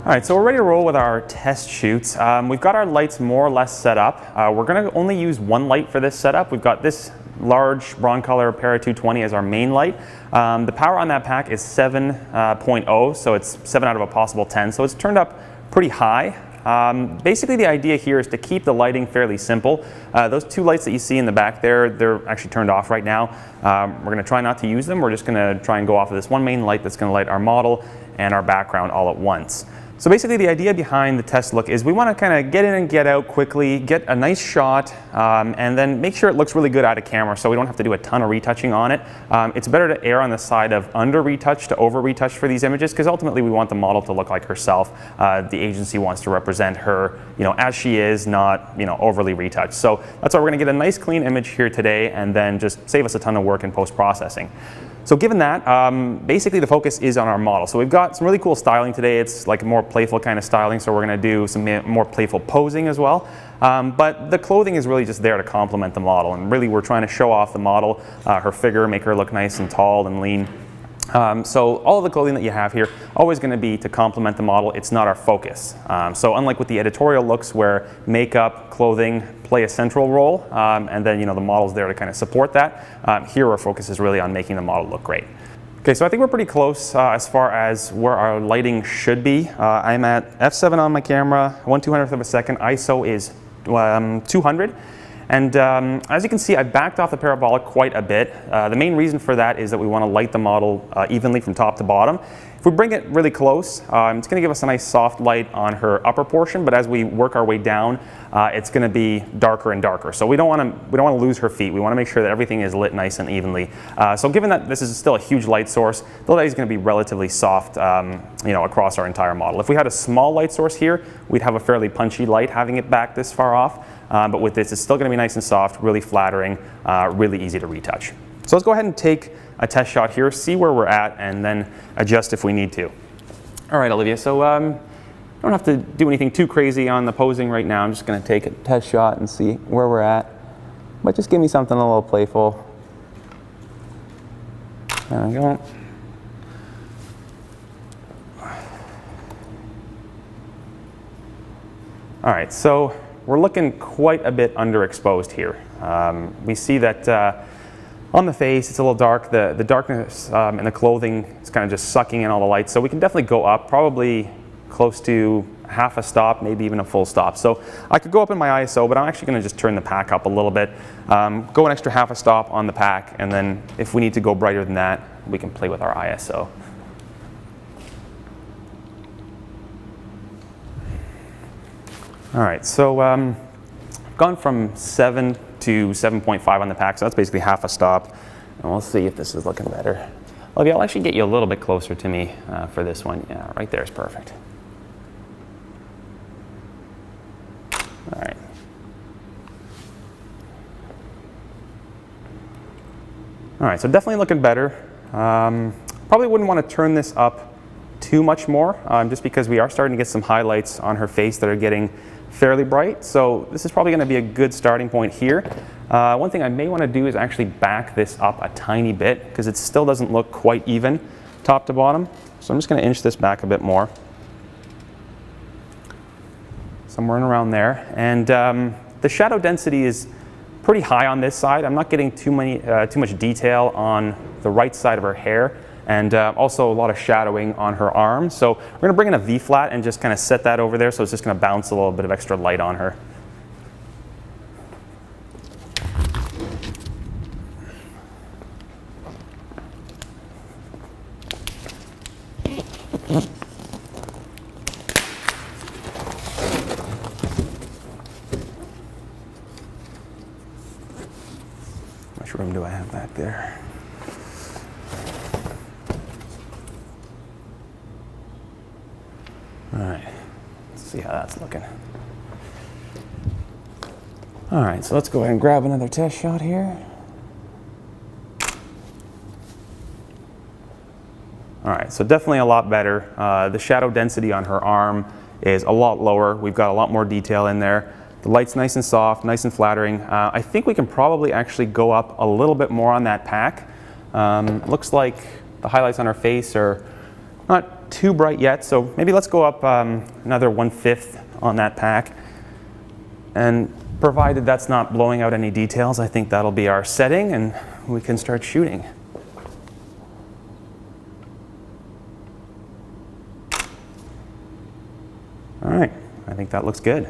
All right, so we're ready to roll with our test shoots. We've got our lights more or less set up. We're gonna only use one light for this setup. We've got this large Broncolor Para 220 as our main light. The power on that pack is 7.0, so it's 7 out of a possible 10, so it's turned up pretty high. Basically the idea here is to keep the lighting fairly simple. Those two lights that you see in the back there, they're actually turned off right now. We're gonna try not to use them. We're just gonna try and go off of this one main light that's gonna light our model and our background all at once. So basically the idea behind the test look is we want to kind of get in and get out quickly, get a nice shot, and then make sure it looks really good out of camera so we don't have to do a ton of retouching on it. It's better to err on the side of under retouch to over retouch for these images because ultimately we want the model to look like herself. The agency wants to represent her, as she is, not, overly retouched. So that's why we're going to get a nice clean image here today and then just save us a ton of work in post-processing. So given that, basically the focus is on our model. So we've got some really cool styling today. It's like a more playful kind of styling, so we're going to do some more playful posing as well. But the clothing is really just there to complement the model, and really we're trying to show off the model, her figure, make her look nice and tall and lean. So all of the clothing that you have here, always going to be to complement the model. It's not our focus. So unlike with the editorial looks where makeup, clothing play a central role, and then the model's there to kind of support that, here our focus is really on making the model look great. Okay, so I think we're pretty close as far as where our lighting should be. I'm at f7 on my camera, 1/200th of a second. ISO is 200. And as you can see, I backed off the parabolic quite a bit. The main reason for that is that we want to light the model evenly from top to bottom. If we bring it really close, it's going to give us a nice soft light on her upper portion, but as we work our way down, it's going to be darker and darker. So we don't want to lose her feet. We want to make sure that everything is lit nice and evenly. So given that this is still a huge light source, the light is going to be relatively soft, across our entire model. If we had a small light source here, we'd have a fairly punchy light having it back this far off. But with this, it's still going to be nice and soft, really flattering, really easy to retouch. So let's go ahead and take a test shot here, see where we're at, and then adjust if we need to. All right, Olivia, so don't have to do anything too crazy on the posing right now. I'm just going to take a test shot and see where we're at. But just give me something a little playful. There we go. All right, so we're looking quite a bit underexposed here. We see that on the face it's a little dark. The darkness in the clothing is kind of just sucking in all the lights. So we can definitely go up, probably close to half a stop, maybe even a full stop. So I could go up in my ISO, but I'm actually going to just turn the pack up a little bit. Go an extra half a stop on the pack, and then if we need to go brighter than that, we can play with our ISO. All right, so gone from 7 to 7.5 on the pack, so that's basically half a stop. And we'll see if this is looking better. Olivia, I'll actually get you a little bit closer to me for this one. Yeah, right there is perfect. All right. All right, so definitely looking better. Probably wouldn't want to turn this up too much more, just because we are starting to get some highlights on her face that are getting fairly bright. So this is probably going to be a good starting point here. One thing I may want to do is actually back this up a tiny bit because it still doesn't look quite even top to bottom. So I'm just going to inch this back a bit more. Somewhere in around there. And the shadow density is pretty high on this side. I'm not getting too much detail on the right side of her hair. And also a lot of shadowing on her arm. So we're going to bring in a V-flat and just kind of set that over there, so it's just going to bounce a little bit of extra light on her. How much room do I have back there? All right, let's see how that's looking. All right, so let's go ahead and grab another test shot here. All right, so definitely a lot better. The shadow density on her arm is a lot lower. We've got a lot more detail in there. The light's nice and soft, nice and flattering. I think we can probably actually go up a little bit more on that pack. Looks like the highlights on our face are not too bright yet, so maybe let's go up another 1/5 on that pack. And provided that's not blowing out any details, I think that'll be our setting and we can start shooting. All right, I think that looks good.